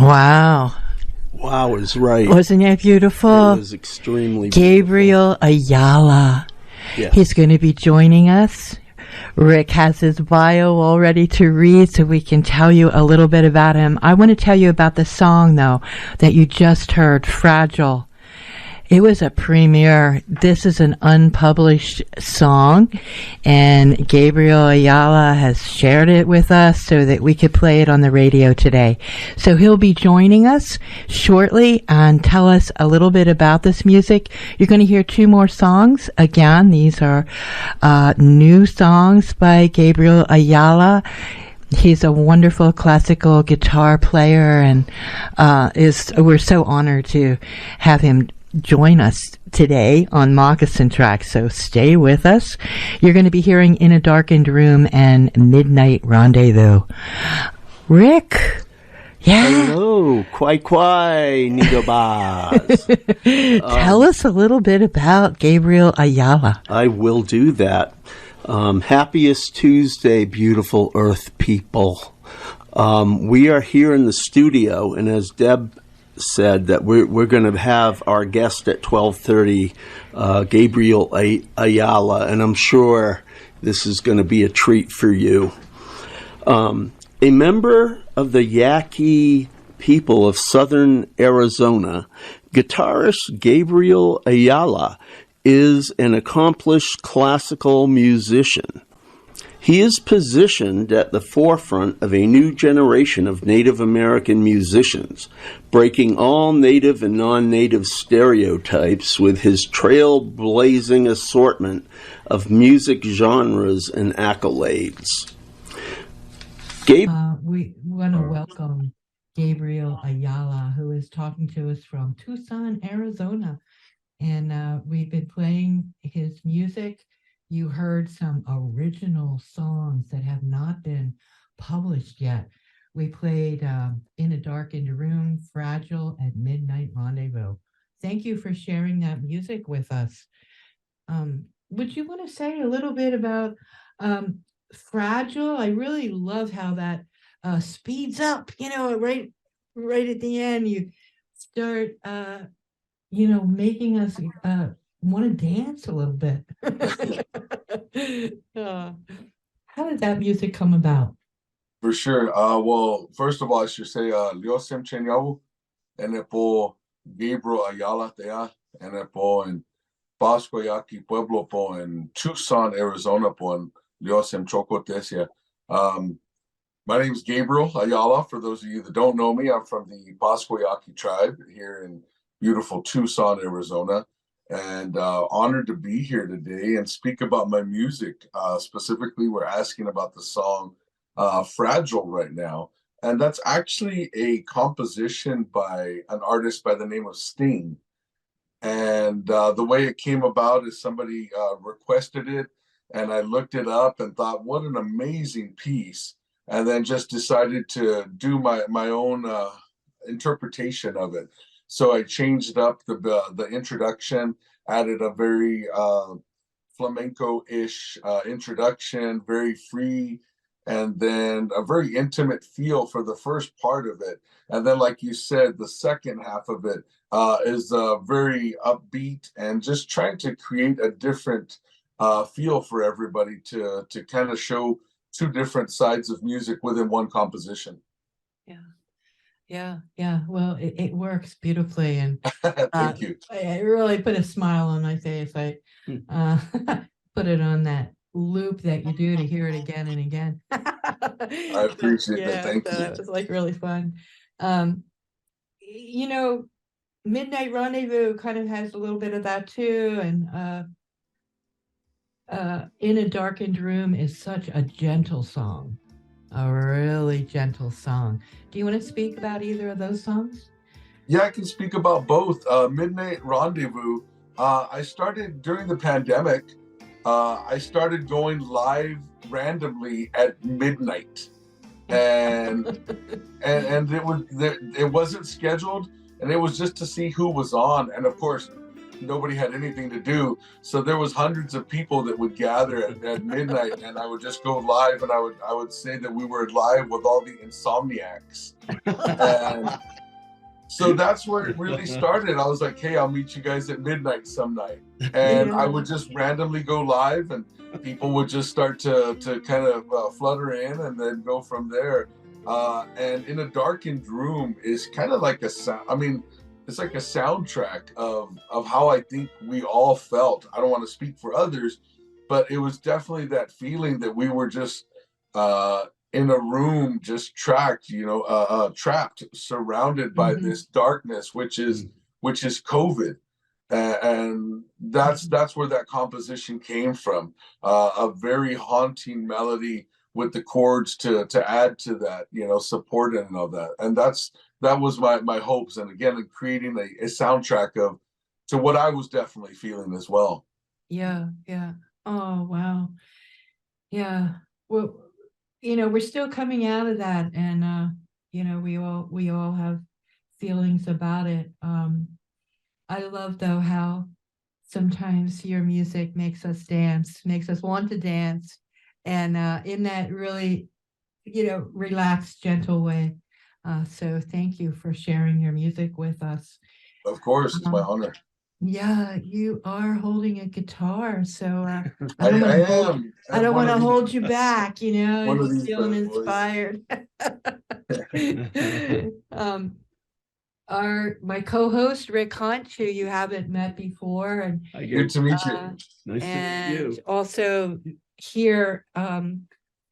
Wow. Wow is right. Wasn't that beautiful? It was extremely Gabriel Ayala. Yes. He's going to be joining us. Rick has his bio all ready to read so we can tell you a little bit about him. I want to tell you about the song, though, that you just heard, Fragile. It was a premiere. This is an unpublished song, and Gabriel Ayala has shared it with us so that we could play it on the radio today. So he'll be joining us shortly and tell us a little bit about this music. You're going to hear two more songs. Again, these are new songs by Gabriel Ayala. He's a wonderful classical guitar player, and we're so honored to have him join us today on Moccasin Track, so stay with us. You're going to be hearing In a Darkened Room and Midnight Rendezvous. Rick, yeah. Hello, Kwai Nido Baz. Tell us a little bit about Gabriel Ayala. I will do that. Happiest Tuesday, beautiful Earth people. We are here in the studio, and as Deb said, that we're going to have our guest at 12:30, Gabriel Ayala, and I'm sure this is going to be a treat for you. A member of the Yaqui people of southern Arizona, guitarist Gabriel Ayala is an accomplished classical musician. He is positioned at the forefront of a new generation of Native American musicians, breaking all Native and non-Native stereotypes with his trailblazing assortment of music genres and accolades. We want to welcome Gabriel Ayala, who is talking to us from Tucson, Arizona. And we've been playing his music. You heard some original songs that have not been published yet. We played In a Darkened Room, Fragile, at Midnight Rendezvous. Thank you for sharing that music with us. Would you want to say a little bit about Fragile? I really love how that speeds up, right at the end. You start, making us want to dance a little bit. How did that music come about? For sure. Well, first of all, I should say, Liosem Chenyawu, and po Gabriel Ayala, and po in Pasco Yaqui Pueblo, po in Tucson, Arizona, po in Liosem Chocotesia. My name is Gabriel Ayala. For those of you that don't know me, I'm from the Pasco Yaqui tribe here in beautiful Tucson, Arizona. And honored to be here today and speak about my music. Specifically, we're asking about the song Fragile right now. And that's actually a composition by an artist by the name of Sting. And the way it came about is somebody requested it, and I looked it up and thought, what an amazing piece. And then just decided to do my own interpretation of it. So I changed up the introduction, added a very flamenco-ish introduction, very free, and then a very intimate feel for the first part of it. And then, like you said, the second half of it is very upbeat and just trying to create a different feel for everybody to kind of show two different sides of music within one composition. Yeah. Well, it works beautifully, and Thank you. it really put a smile on my face. I put it on that loop that you do to hear it again and again. I appreciate that. Thank you. It was like really fun. Midnight Rendezvous kind of has a little bit of that too, and In a Darkened Room is such a gentle song. A really gentle song. Do you want to speak about either of those songs? Yeah, I can speak about both. Midnight Rendezvous, I started during the pandemic. I started going live randomly at midnight, and it wasn't scheduled, and it was just to see who was on. And of course, nobody had anything to do, so there was hundreds of people that would gather at midnight, and I would just go live, and I would say that we were live with all the insomniacs. And so that's where it really started. I was like, hey, I'll meet you guys at midnight some night. And I would just randomly go live, and people would just start to kind of flutter in and then go from there. And In a Darkened Room is kind of like it's like a soundtrack of how I think we all felt. I don't want to speak for others, but it was definitely that feeling that we were just in a room, just trapped, surrounded by this darkness, which is COVID. And that's where that composition came from. A very haunting melody with the chords to add to that, support and all that. And that was my hopes. And again, creating a soundtrack to what I was definitely feeling as well. Yeah. Oh, wow. Yeah. Well, we're still coming out of that, and we all have feelings about it. I love though how sometimes your music makes us dance, makes us want to dance, and in that really, relaxed, gentle way. So thank you for sharing your music with us. Of course, it's my honor. Yeah, you are holding a guitar, so I don't want to hold you back, One of you're these feeling bad boys. inspired. My co-host Rick Hunt, who you haven't met before, and Good to meet you. Nice to meet and you. also here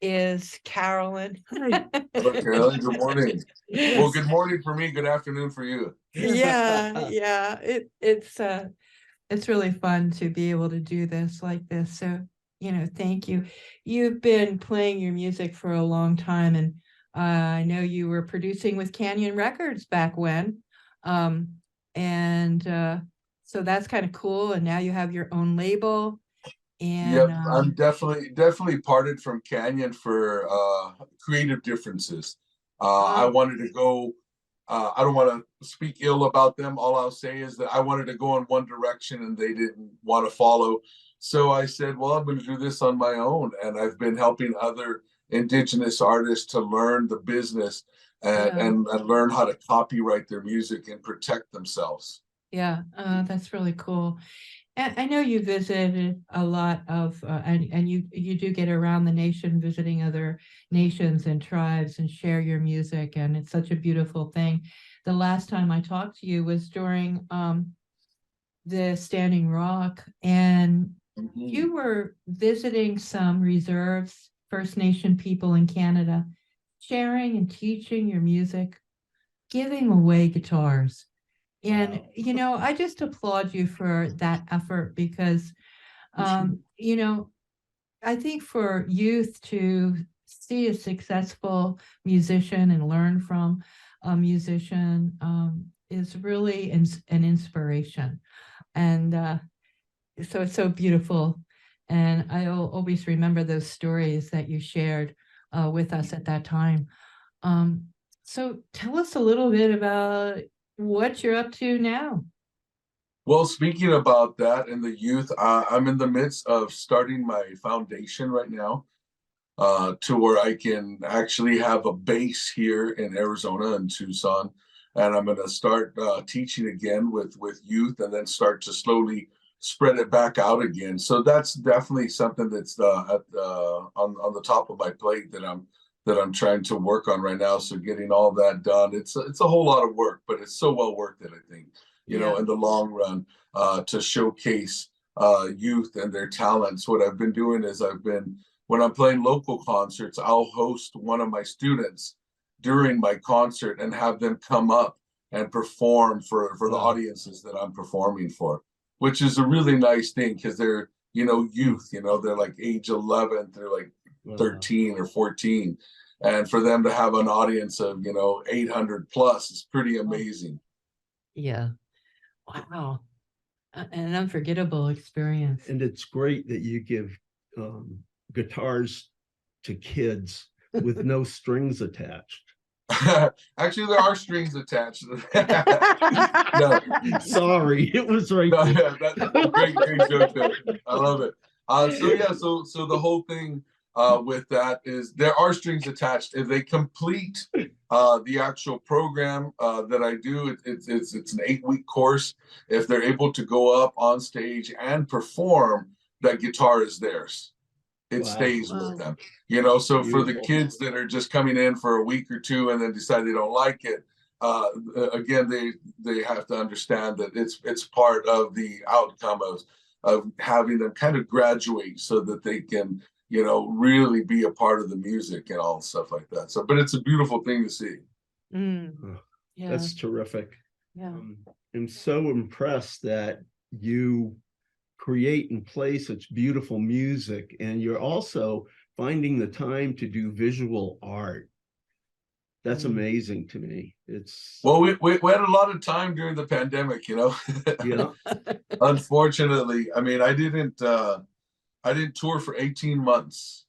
is Carolyn. Look, Carolyn, good morning. Well, good morning for me. Good afternoon for you. Yeah. It's really fun to be able to do this like this. So, thank you. You've been playing your music for a long time, and I know you were producing with Canyon Records back when. And so that's kind of cool. And now you have your own label. And Yep, I'm definitely parted from Canyon for creative differences. I wanted to go. I don't want to speak ill about them. All I'll say is that I wanted to go in one direction and they didn't want to follow. So I said, well, I'm going to do this on my own. And I've been helping other indigenous artists to learn the business and learn how to copyright their music and protect themselves. Yeah, that's really cool. And I know you visited a lot of, and you do get around the nation visiting other nations and tribes and share your music, and it's such a beautiful thing. The last time I talked to you was during the Standing Rock, and you were visiting some reserves, First Nation people in Canada, sharing and teaching your music, giving away guitars. And, I just applaud you for that effort because, I think for youth to see a successful musician and learn from a musician is really an inspiration. And so it's so beautiful. And I'll always remember those stories that you shared with us at that time. So tell us a little bit about what you're up to now. Well, speaking about that and the youth, I'm in the midst of starting my foundation right now to where I can actually have a base here in Arizona and Tucson. And I'm going to start teaching again with youth and then start to slowly spread it back out again. So that's definitely something that's on the top of my plate that I'm trying to work on right now. So getting all that done, it's a whole lot of work, but it's so well worth it, I think, in the long run, to showcase youth and their talents. What I've been doing is when I'm playing local concerts, I'll host one of my students during my concert and have them come up and perform for the audiences that I'm performing for, which is a really nice thing because they're, youth, they're like age 11, they're like 13 or 14. And for them to have an audience of, 800 plus is pretty amazing. Yeah. Wow. An unforgettable experience. And it's great that you give guitars to kids with no strings attached. Actually, there are strings attached. No, sorry, it was right. No, yeah, that's a great joke there. I love it. So the whole thing with that is there are strings attached. If they complete the actual program that I do, it's an 8-week course. If they're able to go up on stage and perform, that guitar is theirs. It stays with them. So for the kids that are just coming in for a week or two and then decide they don't like it, again, they have to understand that it's part of the outcome of having them kind of graduate so that they can, really be a part of the music and all stuff like that. So, but it's a beautiful thing to see. Yeah. That's terrific. Yeah. I'm so impressed that you create and play such beautiful music, and you're also finding the time to do visual art. That's amazing to me. Well, we had a lot of time during the pandemic, Yeah. Unfortunately, I mean, I didn't tour for 18 months.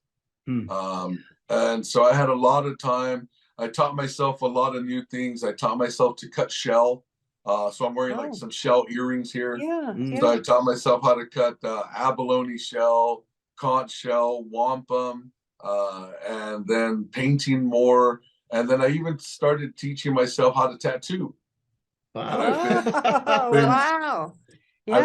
And so I had a lot of time. I taught myself a lot of new things. I taught myself to cut shell. So I'm wearing like some shell earrings here. So I taught myself how to cut abalone shell, conch shell, wampum, and then painting more. And then I even started teaching myself how to tattoo. Wow. Yeah.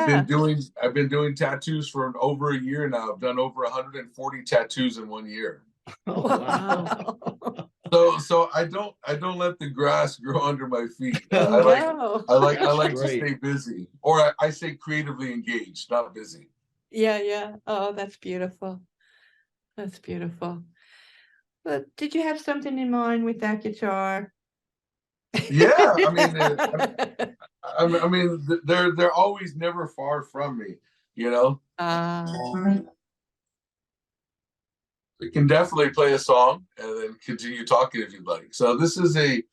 I've been doing tattoos for over a year now. I've done over 140 tattoos in 1 year. Oh, wow. So I don't let the grass grow under my feet. Oh, I like to stay busy, or I say creatively engaged, not busy. Yeah. Oh, that's beautiful. That's beautiful. But did you have something in mind with that guitar? Yeah, I mean, they're always never far from me, you know. Uh, We can definitely play a song and then continue talking if you'd like. So this is a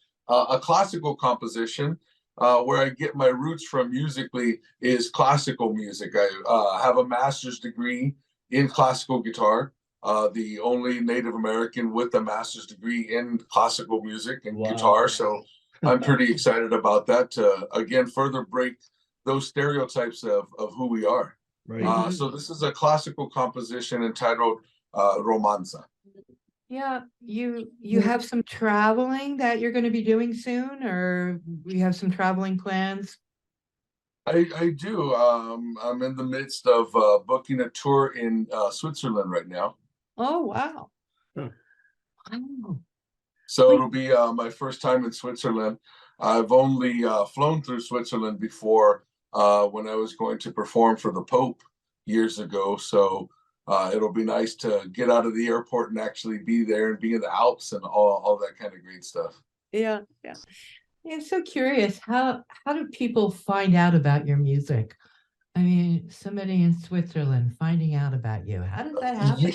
classical composition where I get my roots from musically is classical music. I have a master's degree in classical guitar, the only Native American with a master's degree in classical music and guitar. So I'm pretty excited about that to again further break those stereotypes of who we are. Right. So this is a classical composition entitled Romanza. yeah, you have some traveling that you're going to be doing soon, or you have some traveling plans? I do. I'm in the midst of booking a tour in Switzerland right now. Oh, wow. Huh. Oh, So it'll be my first time in Switzerland. I've only flown through Switzerland before when I was going to perform for the Pope years ago. So it'll be nice to get out of the airport and actually be there and be in the Alps and all that kind of great stuff. yeah, yeah. Yeah, I'm so curious. How do people find out about your music? I mean, somebody in Switzerland finding out about you. How does that happen?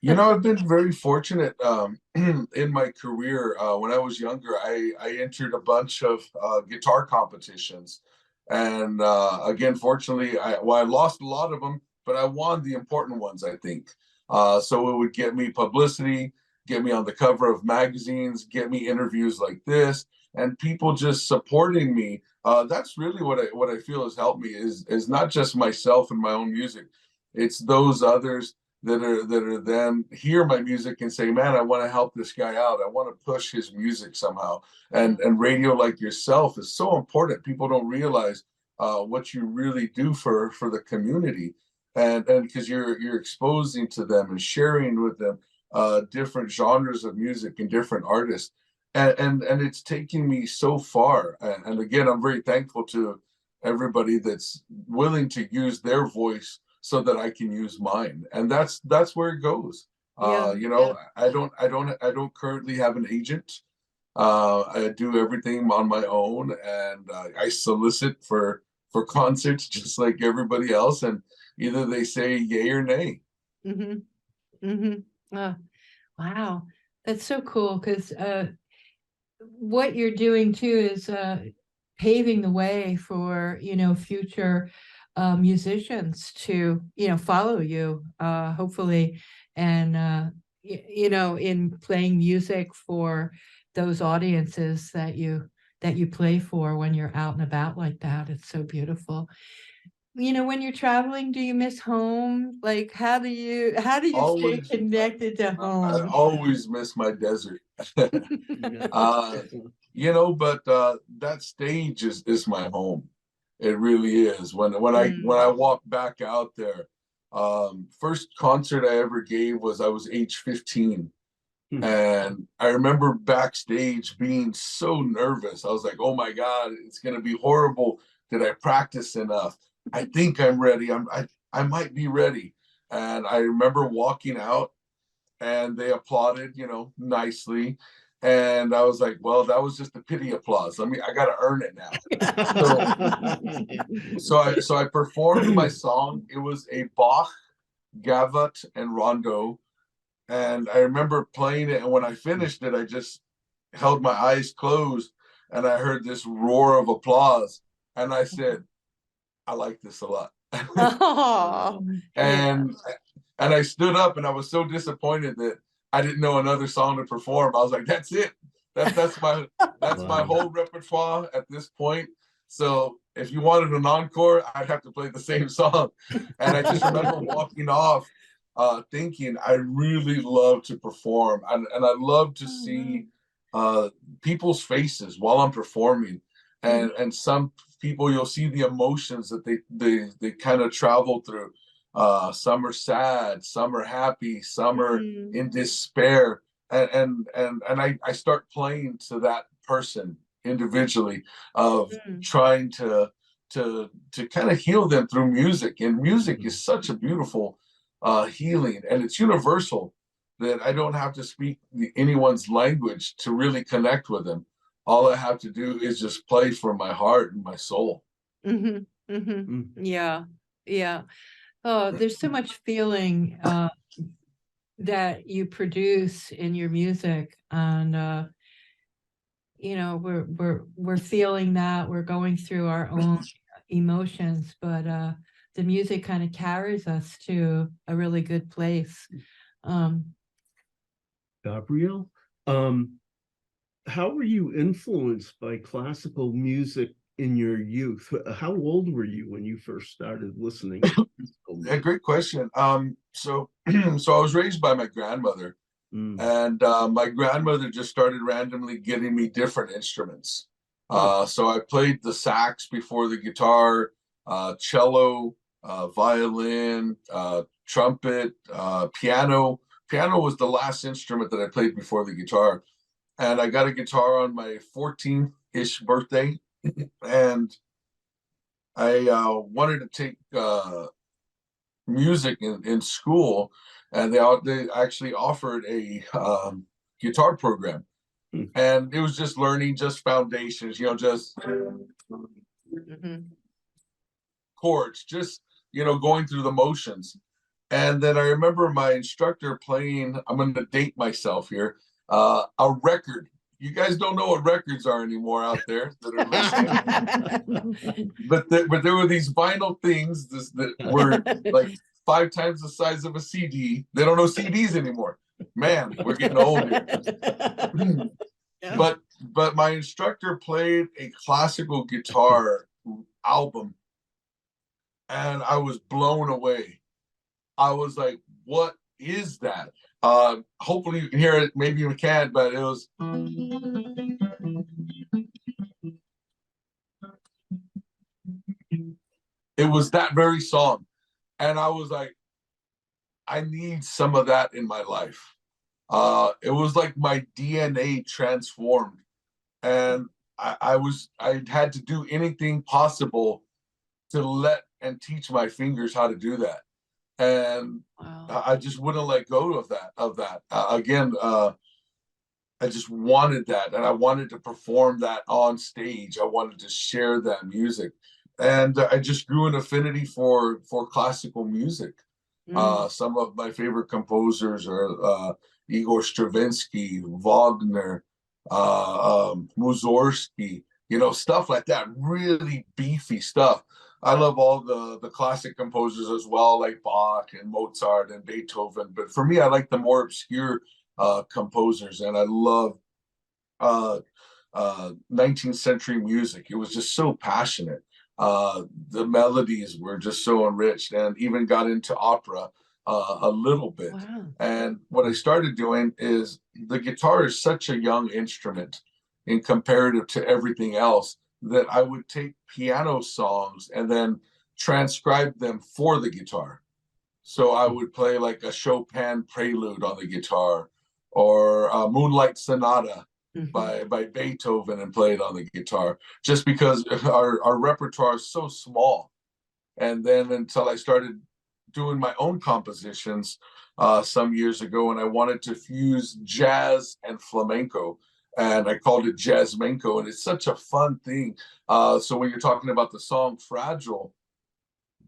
You know, I've been very fortunate in my career. When I was younger, I entered a bunch of guitar competitions. And again, fortunately, I lost a lot of them, but I won the important ones, I think. So it would get me publicity, get me on the cover of magazines, get me interviews like this, and people just supporting me. That's really what I feel has helped me is not just myself and my own music. It's those others that are then hear my music and say, man, I want to help this guy out. I want to push his music somehow. And radio like yourself is so important. People don't realize what you really do for the community. And because you're exposing to them and sharing with them different genres of music and different artists. And it's taking me so far. And again, I'm very thankful to everybody that's willing to use their voice so that I can use mine. And that's where it goes. Yeah, You know, I don't currently have an agent. I do everything on my own, and I solicit for concerts just like everybody else, and either they say yay or nay. mm-hmm, mm-hmm. Wow, that's so cool because what you're doing too is paving the way for future musicians to follow you hopefully and in playing music for those audiences that you play for when you're out and about like that. It's so beautiful. When you're traveling, do you miss home? Like how do you stay Always, connected to I home? always miss my desert. uh, you know, but that stage is my home. It really is. When I walk back out there, first concert I ever gave was I was age 15. And I remember backstage being so nervous. I was like, oh my God, it's gonna be horrible. Did I practice enough? I think I'm ready. I might be ready. And I remember walking out and they applauded, nicely. And I was like, well, that was just a pity applause. I gotta earn it now. So I performed my song. It was a Bach, Gavotte, and Rondo. And I remember playing it, and when I finished it, I just held my eyes closed and I heard this roar of applause. And I said, I like this a lot. Oh, yeah. and and I stood up and I was so disappointed that I didn't know another song to perform. I was like, that's it. That's my whole repertoire at this point. So if you wanted an encore, I'd have to play the same song. And I just remember walking off thinking I really love to perform and I love to see people's faces while I'm performing. And some people you'll see the emotions that they kind of travel through. Some are sad, some are happy, some are in despair, and I start playing to that person individually of trying to kind of heal them through music. And music is such a beautiful healing, and it's universal. That I don't have to speak anyone's language to really connect with them. All I have to do is just play from my heart and my soul. Mm-hmm. Mm-hmm. Yeah. Yeah. Oh, there's so much feeling that you produce in your music, and you know, we're feeling that, we're going through our own emotions, but the music kind of carries us to a really good place. Gabriel, how were you influenced by classical music in your youth? How old were you when you first started listening to classical A music? great question. So so I was raised by my grandmother, and my grandmother just started randomly getting me different instruments. So I played the sax before the guitar, cello, violin, trumpet, piano. Piano was the last instrument that I played before the guitar. And I got a guitar on my 14th-ish birthday. And I wanted to take music in school, and they actually offered a guitar program, and it was just learning just foundations, just chords, just going through the motions. And then I remember my instructor playing, I'm going to date myself here, a record. You guys don't know what records are anymore out there that are listening. but there were these vinyl things that were like 5 times the size of a CD. They don't know CDs anymore. Man, we're getting old here. Yeah. But my instructor played a classical guitar album, and I was blown away. I was like, what is that? Hopefully you can hear it. Maybe you can't, but it was. It was that very song. And I was like, I need some of that in my life. It was like my DNA transformed. And I had to do anything possible to let and teach my fingers how to do that. And wow. I just wouldn't let go of that. Again, I just wanted that, and I wanted to perform that on stage. I wanted to share that music, and I just grew an affinity for classical music. Some of my favorite composers are Igor Stravinsky, Wagner, Mussorgsky, stuff like that. Really beefy stuff. I love all the classic composers as well, like Bach and Mozart and Beethoven. But for me, I like the more obscure composers, and I love 19th century music. It was just so passionate. The melodies were just so enriched, and even got into opera a little bit. Wow. And what I started doing is, the guitar is such a young instrument in comparative to everything else, that I would take piano songs and then transcribe them for the guitar. So I would play like a Chopin prelude on the guitar, or a Moonlight Sonata by Beethoven, and play it on the guitar, just because our repertoire is so small. And then until I started doing my own compositions some years ago, and I wanted to fuse jazz and flamenco, and I called it Jazzmenco, and it's such a fun thing. So when you're talking about the song Fragile,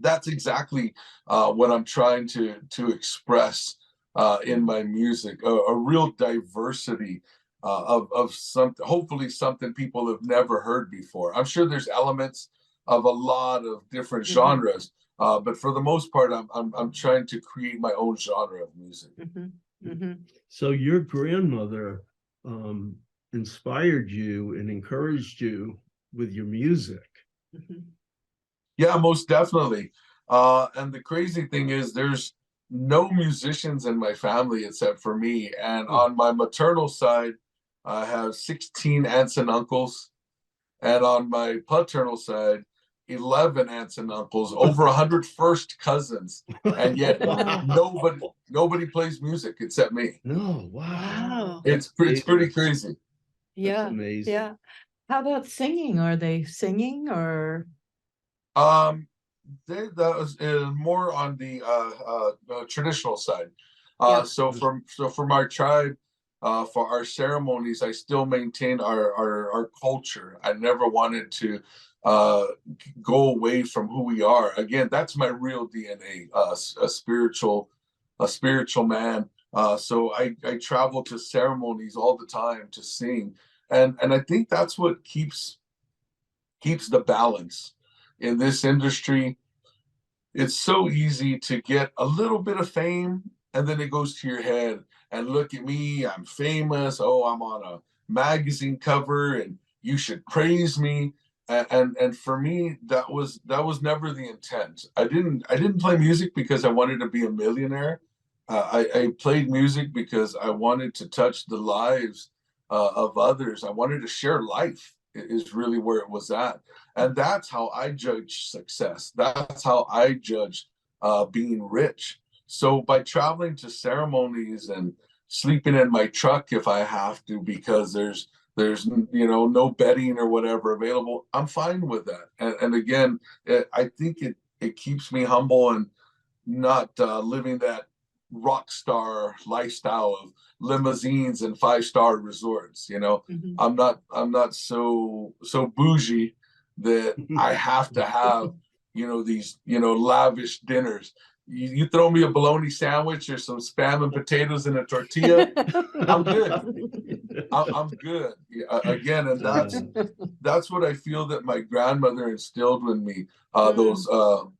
that's exactly what I'm trying to express in my music, a real diversity of something, hopefully something people have never heard before. I'm sure there's elements of a lot of different genres, but for the most part, I'm trying to create my own genre of music. So your grandmother inspired you and encouraged you with your music. Yeah, most definitely. And the crazy thing is, there's no musicians in my family except for me. And on my maternal side, I have 16 aunts and uncles. And on my paternal side, 11 aunts and uncles, over 100 first cousins. And yet nobody plays music except me. No, wow. It's pretty crazy. Yeah. That's amazing. Yeah. How about singing? Are they singing, or? That was more on the traditional side. Yeah. So from our tribe, for our ceremonies, I still maintain our culture. I never wanted to uh, go away from who we are. Again, that's my real DNA, a spiritual man. So I travel to ceremonies all the time to sing, and I think that's what keeps the balance in this industry. It's so easy to get a little bit of fame and then it goes to your head and look at me, I'm famous, oh, I'm on a magazine cover and you should praise me. And for me that was never the intent. I didn't play music because I wanted to be a millionaire. I played music because I wanted to touch the lives of others. I wanted to share life is really where it was at. And that's how I judge success. That's how I judge being rich. So by traveling to ceremonies and sleeping in my truck if I have to, because there's no bedding or whatever available, I'm fine with that. And again, I think it keeps me humble and not living that rock star lifestyle of limousines and five-star resorts. Mhm. I'm not so bougie that I have to have these lavish dinners. You throw me a bologna sandwich or some spam and potatoes in a tortilla, I'm good. I'm good. Again, and that's what I feel that my grandmother instilled in me. Those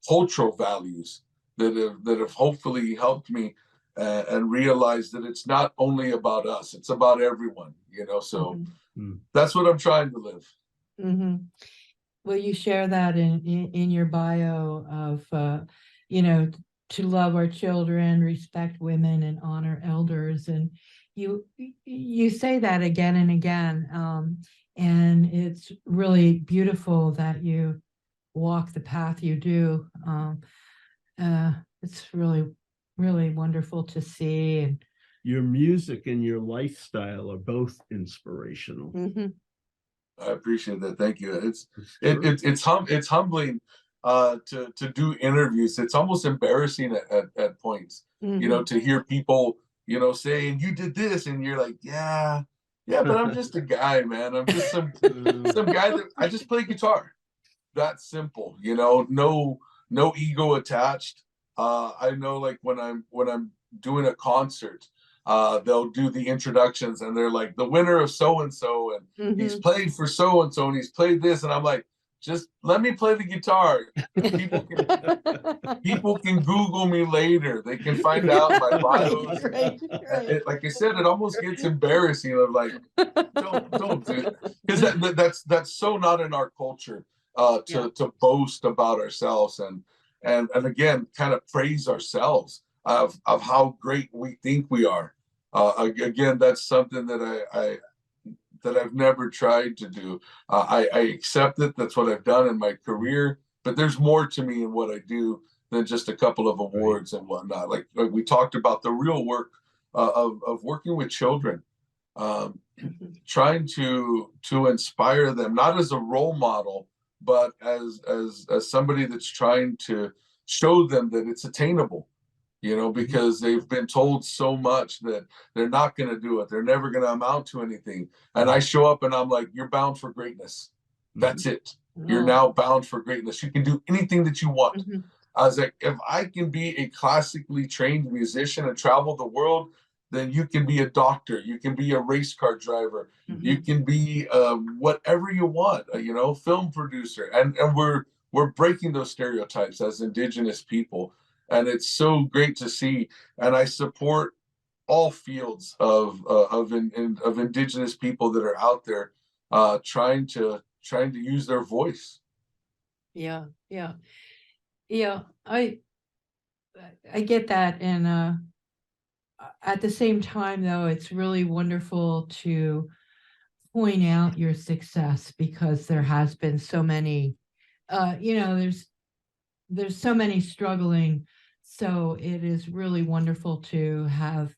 cultural values that have hopefully helped me and realize that it's not only about us; it's about everyone. So that's what I'm trying to live. Mm-hmm. Well, you share that in your bio of, you know, to love our children, respect women, and honor elders, and you say that again and again, and it's really beautiful that you walk the path you do. It's really, really wonderful to see. And your music and your lifestyle are both inspirational. mm-hmm. I appreciate that. Thank you. It's humbling to do interviews. It's almost embarrassing at points, Mm-hmm. to hear people, saying you did this, and you're like, yeah, but I'm just a guy, man. I'm just some guy that I just play guitar. That's simple, no ego attached. I know, like when I'm doing a concert, they'll do the introductions and they're like the winner of so and so, and he's played for so and he's played this, and I'm like, just let me play the guitar. People can Google me later. They can find out my bios. Right. Like I said, it almost gets embarrassing of like, don't do it, because that's so not in our culture to boast about ourselves and again kind of praise ourselves of how great we think we are. Again, that's something that I've never tried to do. I accept it. That's what I've done in my career, but there's more to me in what I do than just a couple of awards and whatnot. Like we talked about the real work of working with children, trying to inspire them, not as a role model, but as somebody that's trying to show them that it's attainable. Because they've been told so much that they're not going to do it. They're never going to amount to anything. And I show up and I'm like, you're bound for greatness. That's it. You're now bound for greatness. You can do anything that you want. I was like, if I can be a classically trained musician and travel the world, then you can be a doctor. You can be a race car driver. You can be whatever you want, film producer. And we're breaking those stereotypes as Indigenous people. And it's so great to see. And I support all fields of Indigenous people that are out there trying to use their voice. Yeah. I get that, and at the same time, though, it's really wonderful to point out your success because there has been so many. There's so many struggling, so it is really wonderful to have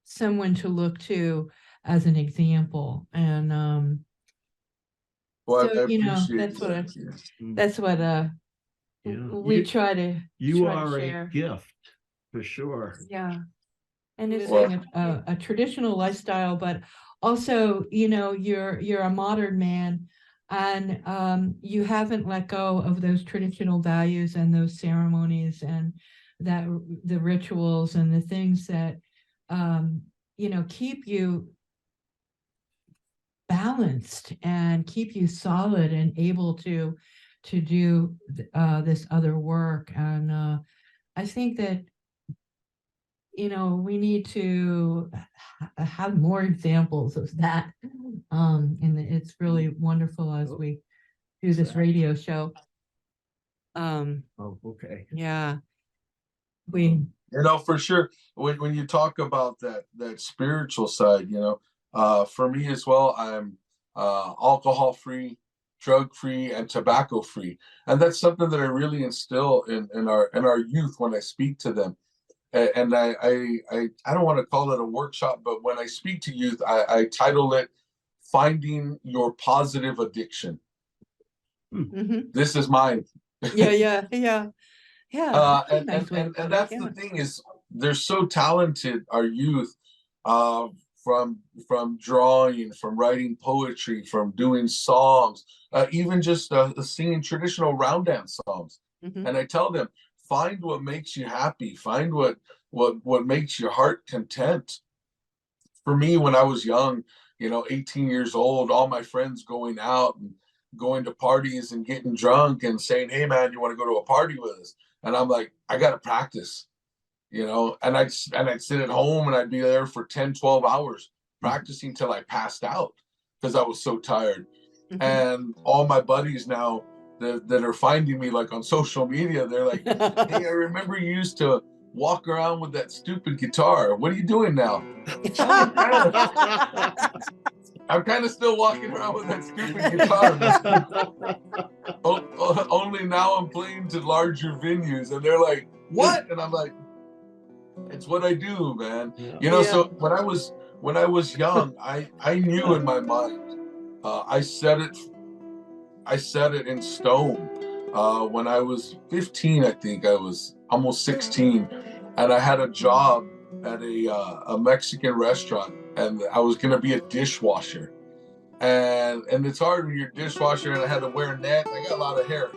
someone to look to as an example. And Well, so I appreciate that's that. what Yeah. we try to are share. a gift for sure. Yeah. And it's Well, a traditional lifestyle, but also, you're a modern man, and you haven't let go of those traditional values and those ceremonies and that the rituals and the things that keep you balanced and keep you solid and able to do this other work. And I think that we need to have more examples of that. And it's really wonderful as we do this radio show. Oh, okay. Yeah, we. For sure. When you talk about that spiritual side, for me as well, I'm alcohol free, drug free, and tobacco free, and that's something that I really instill in our youth when I speak to them. And I don't want to call it a workshop, but when I speak to youth, I title it "Finding Your Positive Addiction." Mm-hmm. This is mine. Yeah. And that's the thing is, they're so talented, our youth, from drawing, from writing poetry, from doing songs, even just singing traditional round dance songs. Mm-hmm. And I tell them, find what makes you happy, find what makes your heart content. For me, when I was young, 18 years old, all my friends going out and going to parties and getting drunk and saying, "Hey man, you want to go to a party with us?" And I'm like, I got to practice, and I'd sit at home and I'd be there for 10, 12 hours practicing till I passed out because I was so tired. Mm-hmm. And all my buddies now that are finding me like on social media, they're like, "Hey, I remember you used to walk around with that stupid guitar. What are you doing now?" I'm kind of still walking around with that stupid guitar. Only now I'm playing to larger venues, and they're like, "What?" And I'm like, "It's what I do, man." Yeah. So when I was young, I knew in my mind, I set it in stone. When I was 15, I think I was almost 16, and I had a job at a Mexican restaurant, and I was going to be a dishwasher. And it's hard when you're a dishwasher, and I had to wear a net. I got a lot of hair,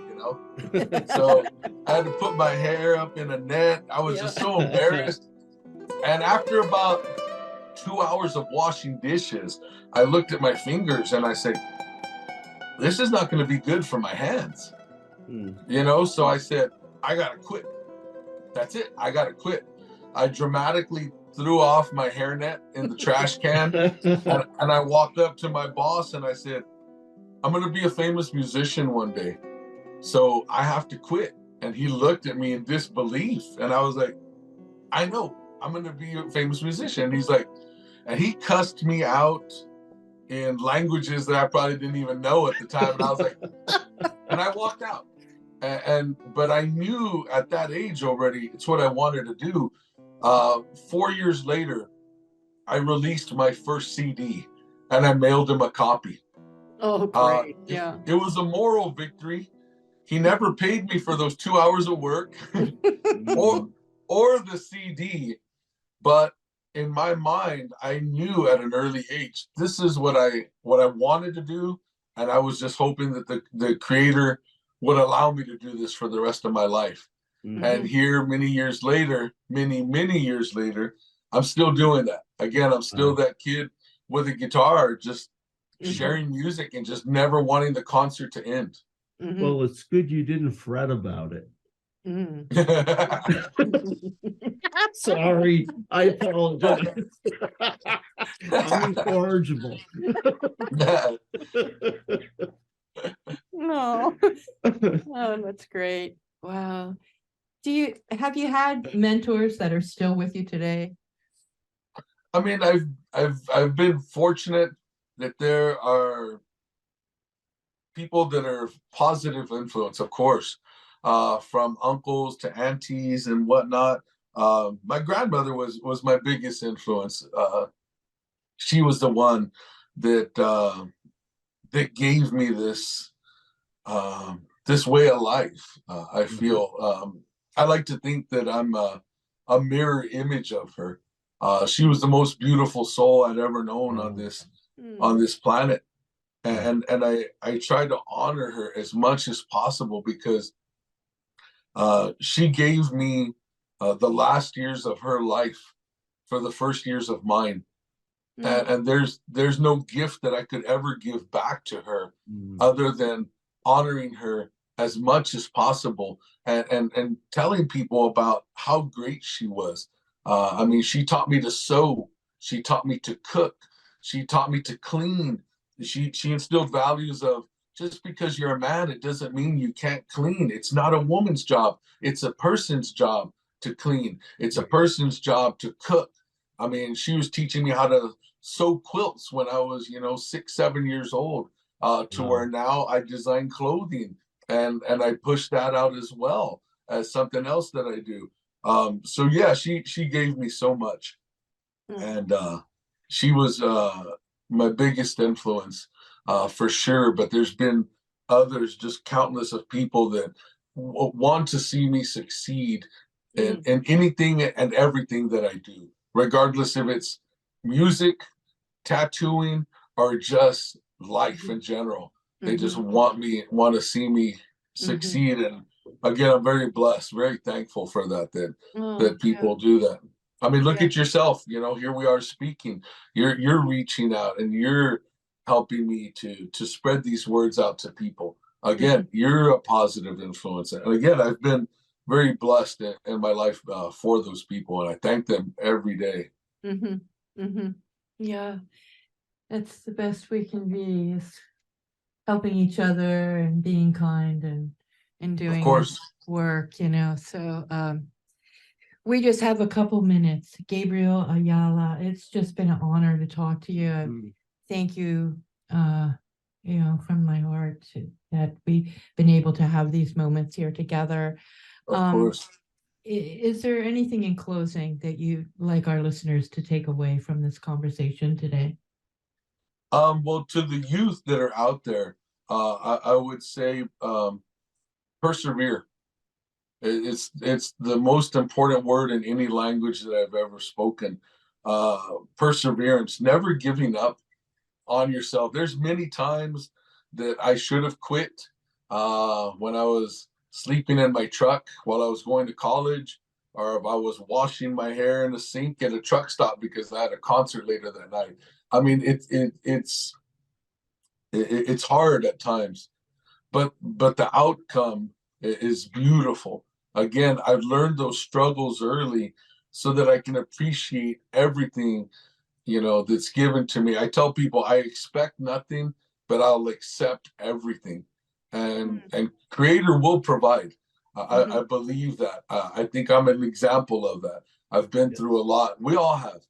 so I had to put my hair up in a net. I was just so embarrassed. And after about 2 hours of washing dishes, I looked at my fingers and I said, "This is not going to be good for my hands." So I said, "I got to quit. That's it. I got to quit." I dramatically threw off my hairnet in the trash can, and I walked up to my boss and I said, "I'm going to be a famous musician one day, so I have to quit." And he looked at me in disbelief, and I was like, "I know, I'm going to be a famous musician." And he's like, and he cussed me out in languages that I probably didn't even know at the time. And I was like, and I walked out. But I knew at that age already, it's what I wanted to do. 4 years later, I released my first CD, and I mailed him a copy. Oh, great. Yeah. It was a moral victory. He never paid me for those 2 hours of work or the CD, but in my mind, I knew at an early age, this is what I wanted to do, and I was just hoping that the creator would allow me to do this for the rest of my life. Mm-hmm. And here, many years later, many years later, I'm still doing that. Again, I'm still that kid with a guitar, just sharing music and just never wanting the concert to end. Mm-hmm. Well, it's good you didn't fret about it. Sorry, I apologize. I'm incorrigible. No. Oh, that's great. Wow. Have you had mentors that are still with you today? I mean, I've been fortunate that there are people that are positive influence, of course, from uncles to aunties and whatnot. My grandmother was my biggest influence. She was the one that gave me this this way of life. I feel I like to think that I'm a mirror image of her. She was the most beautiful soul I'd ever known on this planet, and I try to honor her as much as possible because she gave me the last years of her life for the first years of mine. And there's no gift that I could ever give back to her other than honoring her as much as possible and telling people about how great she was. I mean, she taught me to sew, she taught me to cook, she taught me to clean. She instilled values of just because you're a man, it doesn't mean you can't clean. It's not a woman's job. It's a person's job to clean. It's a person's job to cook. I mean, she was teaching me how to sew quilts when I was, 6, 7 years old, to where now I design clothing and I push that out as well as something else that I do. So yeah, she gave me so much, and she was my biggest influence for sure. But there's been others, just countless of people that want to see me succeed in anything and everything that I do, regardless if it's music, tattooing, or just life in general. They just want to see me succeed. And again, I'm very blessed, very thankful for that people do that. I mean, look at yourself, here we are speaking, you're reaching out and you're helping me to spread these words out to people. Again, you're a positive influence. And again, I've been very blessed in my life for those people, and I thank them every day. Yeah, that's the best we can be, is helping each other and being kind and doing this work, So we just have a couple minutes. Gabriel Ayala, it's just been an honor to talk to you. Thank you, from my heart that we've been able to have these moments here together. Of course. Is there anything in closing that you'd like our listeners to take away from this conversation today? Well, to the youth that are out there, I would say persevere. It's the most important word in any language that I've ever spoken. Perseverance, never giving up on yourself. There's many times that I should have quit when I was sleeping in my truck while I was going to college, or if I was washing my hair in the sink at a truck stop because I had a concert later that night. I mean, it's hard at times, but the outcome is beautiful. Again, I've learned those struggles early so that I can appreciate everything, that's given to me. I tell people I expect nothing, but I'll accept everything, and Creator will provide. I believe that. I think I'm an example of that. I've been through a lot. We all have.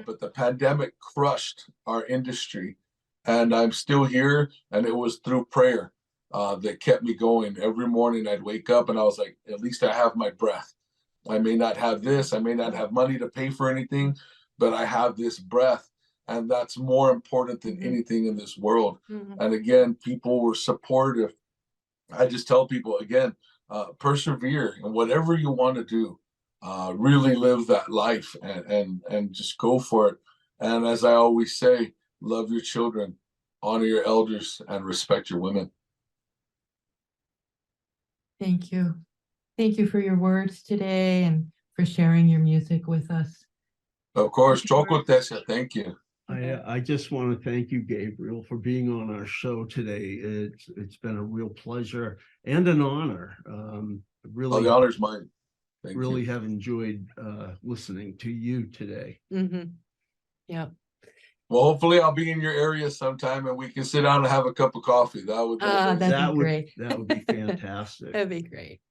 But the pandemic crushed our industry, and I'm still here. And it was through prayer that kept me going. Every morning I'd wake up and I was like, at least I have my breath. I may not have this, I may not have money to pay for anything, but I have this breath. And that's more important than anything in this world. And again, people were supportive. I just tell people again, persevere in whatever you want to do. Really live that life and just go for it. And as I always say, love your children, honor your elders, and respect your women. Thank you. Thank you for your words today and for sharing your music with us. Of course, Choco Tessa, thank you. I just want to thank you, Gabriel, for being on our show today. It's been a real pleasure and an honor. Really, the honor's mine. Thank really you. have enjoyed listening to you today. Yeah. Well, hopefully I'll be in your area sometime and we can sit down and have a cup of coffee. That would be great. That would be fantastic. That'd be great.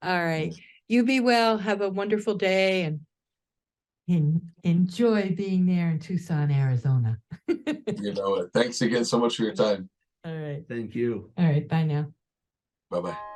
All right. You be well. Have a wonderful day and enjoy being there in Tucson, Arizona. You know it. Thanks again so much for your time. All right. Thank you. All right. Bye now. Bye-bye.